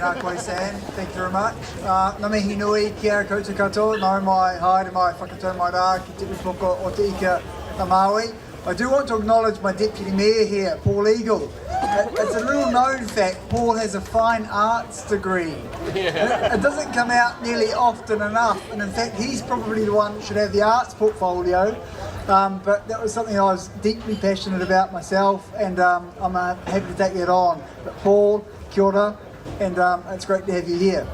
Tēnā koe, Sam. Thank you very much. Ngā mihi nui, kia koutou katoa, nau mai haere mai whakatau mai rā ki te upoko o te ika a Māui. I do want to acknowledge my Deputy Mayor here, Paul Eagle. It's a little known fact, Paul has a fine arts degree. It doesn't come out nearly often enough, and in fact he's probably the one that should have the arts portfolio. But that was something I was deeply passionate about myself, and I'm happy to take that on. But Paul, kia ora, and it's great to have you here.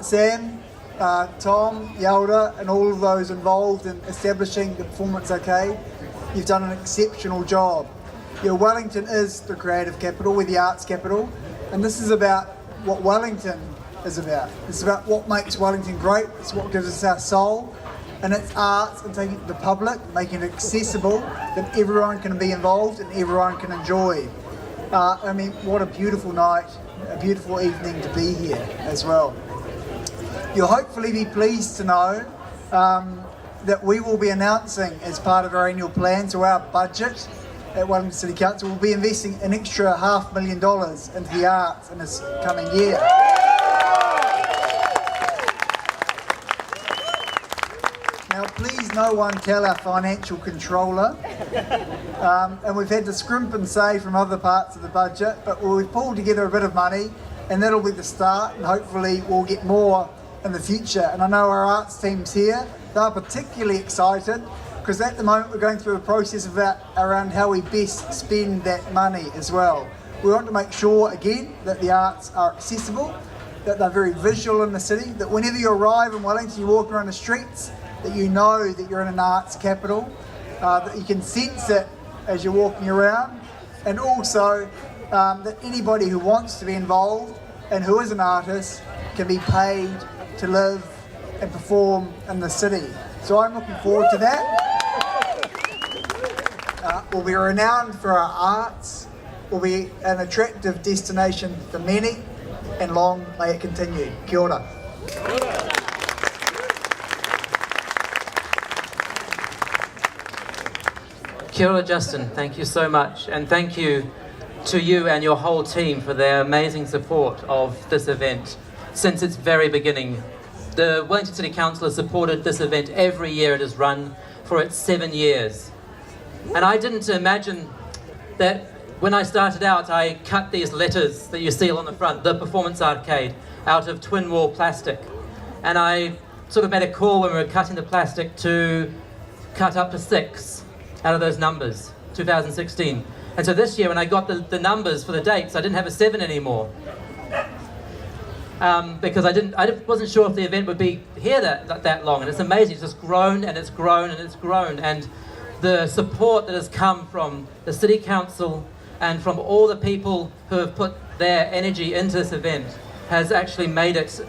Sam, Tom, Yaura, and all of those involved in establishing the Performance Arcade, you've done an exceptional job. Wellington is the creative capital, we're the arts capital, and this is about what Wellington is about. It's about what makes Wellington great, it's what gives us our soul, and it's arts and taking it to the public, making it accessible, that everyone can be involved and everyone can enjoy. I mean, what a beautiful night, a beautiful evening to be here as well. You'll hopefully be pleased to know that we will be announcing as part of our annual plan, so our budget at Wellington City Council will be investing an extra $500,000 into the arts in this coming year. Now please no one tell our financial controller, and we've had to scrimp and save from other parts of the budget, but we've pulled together a bit of money and that'll be the start, and hopefully we'll get more in the future. And I know our arts team's here, they're particularly excited because at the moment we're going through a process around how we best spend that money as well. We want to make sure again that the arts are accessible, that they're very visual in the city, that whenever you arrive in Wellington, you walk around the streets, that you know that you're in an arts capital, that you can sense it as you're walking around, and also that anybody who wants to be involved and who is an artist can be paid to live and perform in the city. So I'm looking forward to that. We'll be renowned for our arts, we'll be an attractive destination for many, and long may it continue. Kia ora. Kia ora, Justin, thank you so much, and thank you to you and your whole team for their amazing support of this event since its very beginning. The Wellington City Council has supported this event every year it has run for its 7 years. And I didn't imagine that when I started out I cut these letters that you see on the front, the Performance Arcade, out of twin wall plastic. And I sort of made a call when we were cutting the plastic to cut up to 6 out of those numbers, 2016. And so this year when I got the numbers for the dates, I didn't have a 7 anymore. Because I wasn't sure if the event would be here that long, and it's amazing. It's just grown and it's grown and it's grown, and the support that has come from the City Council and from all the people who have put their energy into this event has actually made it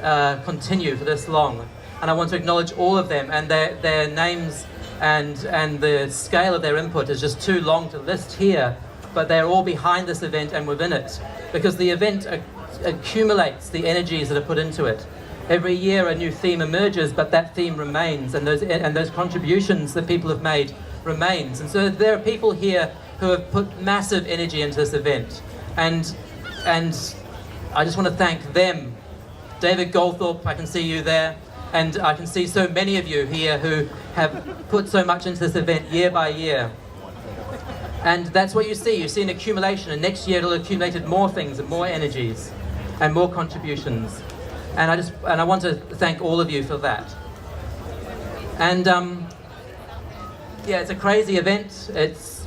continue for this long. And I want to acknowledge all of them, and their names and the scale of their input is just too long to list here, but they're all behind this event and within it, because the event accumulates the energies that are put into it. Every year a new theme emerges, but that theme remains, and those contributions that people have made remains. And so there are people here who have put massive energy into this event, and I just want to thank them. David Goldthorpe, I can see you there, and I can see so many of you here who have put so much into this event year by year. And that's what you see an accumulation, and next year it'll have accumulated more things and more energies and more contributions. And I want to thank all of you for that. And yeah, it's a crazy event.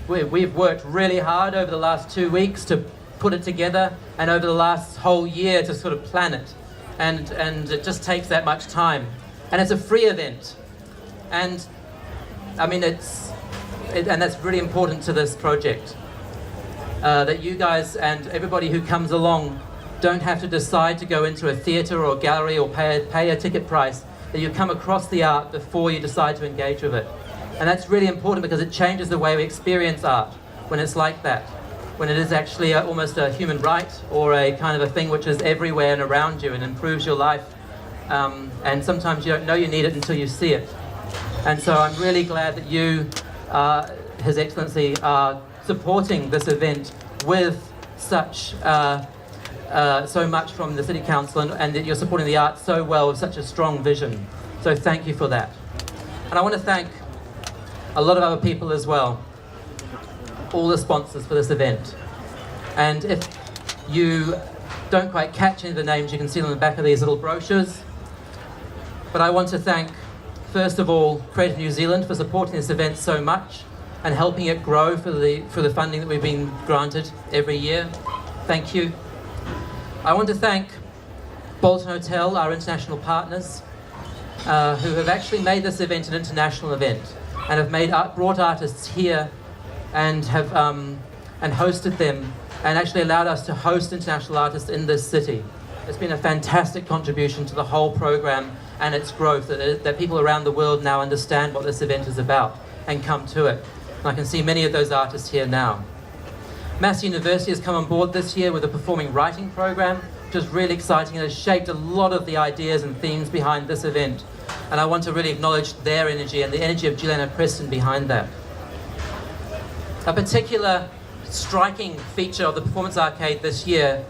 We've worked really hard over the last 2 weeks to put it together, and over the last whole year to sort of plan it. And it just takes that much time. And it's a free event. And I mean, and that's really important to this project. That you guys and everybody who comes along don't have to decide to go into a theatre or a gallery or pay a ticket price, that you come across the art before you decide to engage with it. And that's really important because it changes the way we experience art when it's like that, when it is actually almost a human right, or a kind of a thing which is everywhere and around you and improves your life. And sometimes you don't know you need it until you see it. And so I'm really glad that you, His Excellency, are supporting this event with such so much from the City Council and that you're supporting the arts so well with such a strong vision. So thank you for that. And I want to thank a lot of other people as well, all the sponsors for this event. And if you don't quite catch any of the names, you can see them on the back of these little brochures. But I want to thank, first of all, Creative New Zealand for supporting this event so much and helping it grow for the funding that we've been granted every year. Thank you. I want to thank Bolton Hotel, our international partners, who have actually made this event an international event and have brought artists here and have and hosted them and actually allowed us to host international artists in this city. It's been a fantastic contribution to the whole program and its growth, that people around the world now understand what this event is about and come to it. And I can see many of those artists here now. Massey University has come on board this year with a performing writing program, which is really exciting and has shaped a lot of the ideas and themes behind this event. And I want to really acknowledge their energy and the energy of Juliana Preston behind that. A particular striking feature of the Performance Arcade this year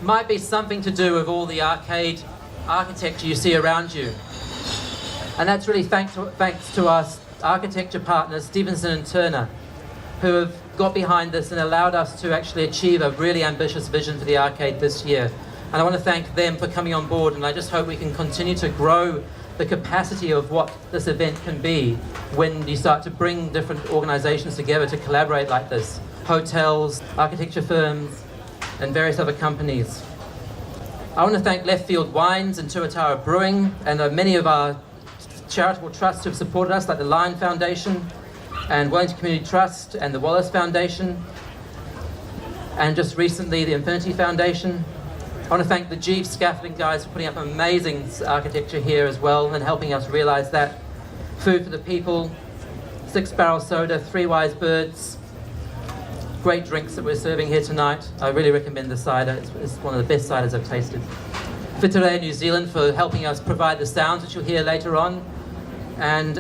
might be something to do with all the arcade architecture you see around you. And that's really thanks to our architecture partners, Stevenson and Turner, who have got behind this and allowed us to actually achieve a really ambitious vision for the arcade this year. And I want to thank them for coming on board, and I just hope we can continue to grow the capacity of what this event can be when you start to bring different organizations together to collaborate like this. Hotels, architecture firms, and various other companies. I want to thank Left Field Wines and Tuatara Brewing and many of our charitable trusts who have supported us, like the Lion Foundation and Wellington Community Trust and the Wallace Foundation, and just recently the Infinity Foundation. I want to thank the Jeeves Scaffolding guys for putting up amazing architecture here as well and helping us realize that. Food for the People, 6 Barrel Soda, 3 Wise Birds, great drinks that we're serving here tonight. I really recommend the cider. It's one of the best ciders I've tasted. Whitireia New Zealand for helping us provide the sounds which you'll hear later on, and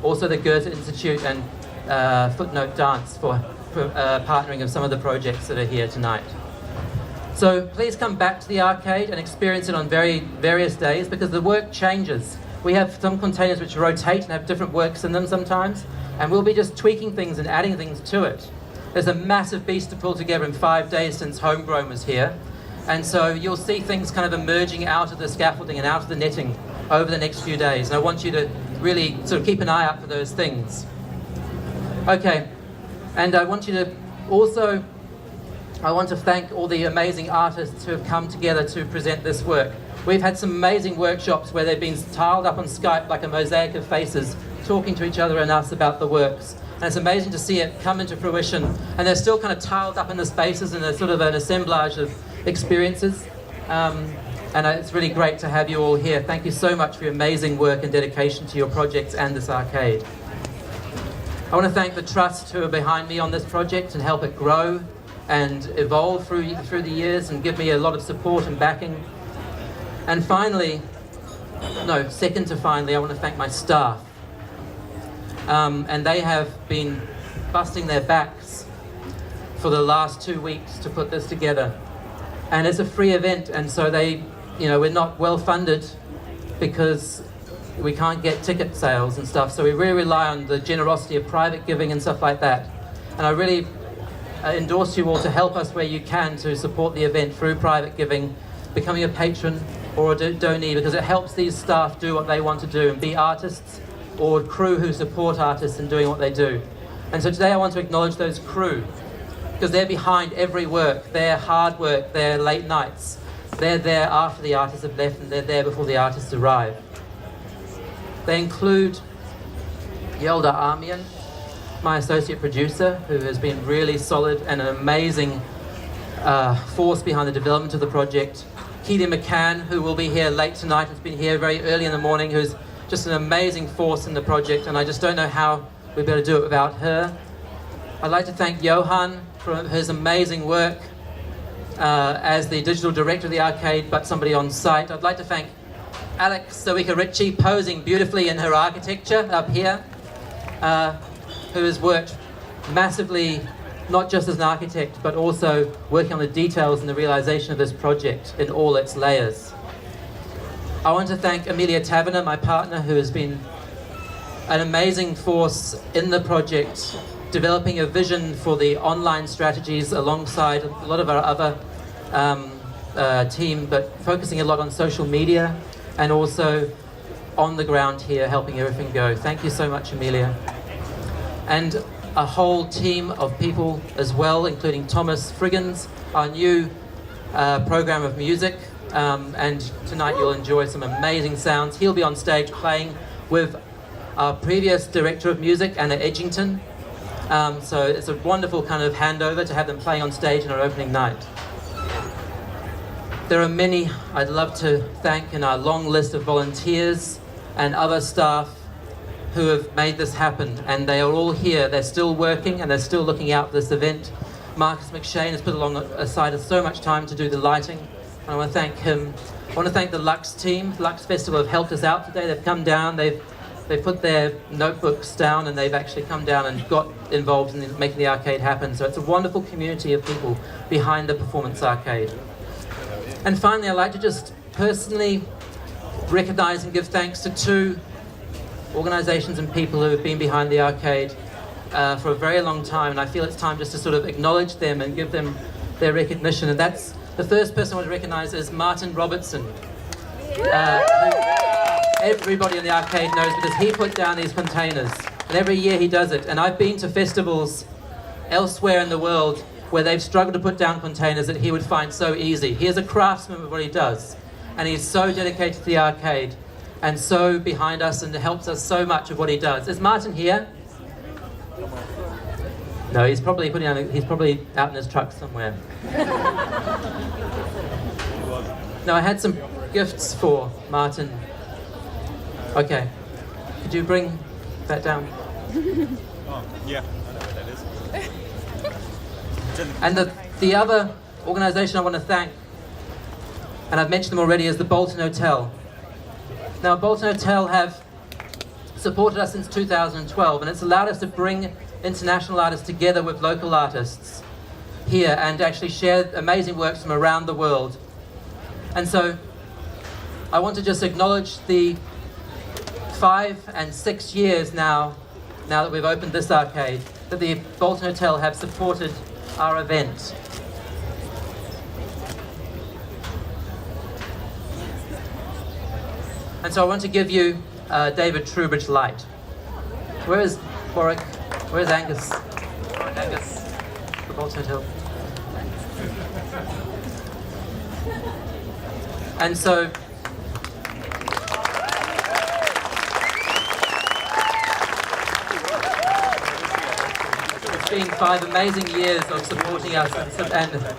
also the Goethe Institute and Footnote Dance for partnering of some of the projects that are here tonight. So please come back to the arcade and experience it on various days, because the work changes. We have some containers which rotate and have different works in them sometimes, and we'll be just tweaking things and adding things to it. There's a massive beast to pull together in 5 days since Homegrown was here, and so you'll see things kind of emerging out of the scaffolding and out of the netting over the next few days, and I want you to really sort of keep an eye out for those things. Okay, and I want to thank all the amazing artists who have come together to present this work. We've had some amazing workshops where they've been tiled up on Skype like a mosaic of faces, talking to each other and us about the works. And it's amazing to see it come into fruition. And they're still kind of tiled up in the spaces in a sort of an assemblage of experiences. And it's really great to have you all here. Thank you so much for your amazing work and dedication to your projects and this arcade. I want to thank the trust who are behind me on this project and help it grow and evolve through the years and give me a lot of support and backing. And finally, second to finally, I want to thank my staff. And they have been busting their backs for the last 2 weeks to put this together. And it's a free event, and so we're not well funded because we can't get ticket sales and stuff, so we really rely on the generosity of private giving and stuff like that. And I really endorse you all to help us where you can to support the event through private giving, becoming a patron or a donee, because it helps these staff do what they want to do and be artists, or crew who support artists in doing what they do. And so today I want to acknowledge those crew, because they're behind every work, their hard work, their late nights. They're there after the artists have left, and they're there before the artists arrive. They include Yelda Armian, my associate producer, who has been really solid and an amazing force behind the development of the project. Keely McCann, who will be here late tonight, has been here very early in the morning, who's just an amazing force in the project, and I just don't know how we'd be able to do it without her. I'd like to thank Johan for his amazing work as the digital director of the arcade, but somebody on site. I'd like to thank Alex Sawika Ritchie, posing beautifully in her architecture up here, who has worked massively not just as an architect, but also working on the details and the realization of this project in all its layers. I want to thank Amelia Taverner, my partner, who has been an amazing force in the project, developing a vision for the online strategies alongside a lot of our other team, but focusing a lot on social media and also on the ground here, helping everything go. Thank you so much, Amelia. And a whole team of people as well, including Thomas Friggins, our new program of music. And tonight you'll enjoy some amazing sounds. He'll be on stage playing with our previous director of music, Anna Edgington. So it's a wonderful kind of handover to have them playing on stage in our opening night. There are many I'd love to thank in our long list of volunteers and other staff who have made this happen, and they are all here. They're still working and they're still looking out for this event. Marcus McShane has put aside so much time to do the lighting. I want to thank him. I want to thank the Lux team. Lux Festival have helped us out today. They've come down, they've put their notebooks down, and they've actually come down and got involved in making the arcade happen. So it's a wonderful community of people behind the Performance Arcade. And finally, I'd like to just personally recognize and give thanks to two organizations and people who have been behind the arcade for a very long time, and I feel it's time just to sort of acknowledge them and give them their recognition. And that's the first person I want to recognize is Martin Robertson, who everybody in the arcade knows because he put down these containers, and every year he does it. And I've been to festivals elsewhere in the world where they've struggled to put down containers that he would find so easy. He is a craftsman with what he does, and he's so dedicated to the arcade and so behind us and helps us so much of what he does. Is Martin here? No, he's probably out in his truck somewhere. No, I had some gifts for Martin. Okay, could you bring that down? Oh, yeah, I know what that is. And the other organisation I want to thank, and I've mentioned them already, is the Bolton Hotel. Now, Bolton Hotel have supported us since 2012, and it's allowed us to bring international artists together with local artists here and actually share amazing works from around the world. And so I want to just acknowledge the 5 and 6 years now that we've opened this arcade, that the Bolton Hotel have supported our event. And so I want to give you David Trubridge light. Where is Warwick? Where is Angus? Angus, the Bolton Hotel. And so it's been 5 amazing years of supporting us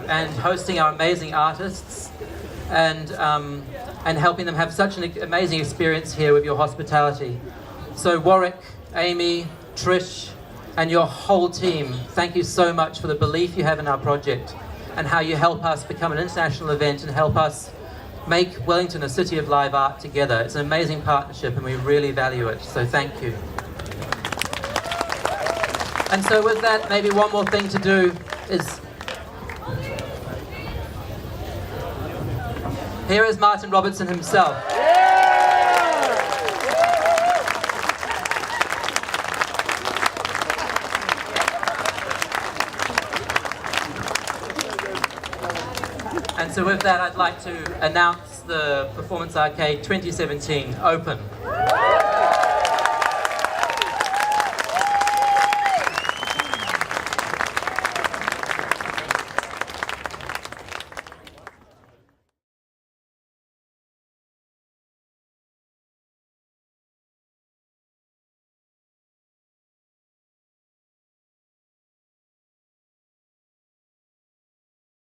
and hosting our amazing artists and helping them have such an amazing experience here with your hospitality. So Warwick, Amy, Trish, and your whole team, thank you so much for the belief you have in our project and how you help us become an international event and help us make Wellington a city of live art together. It's an amazing partnership and we really value it, so thank you. And so with that, maybe one more thing to do is, here is Martin Robertson himself. And so with that, I'd like to announce the Performance Arcade 2017 open.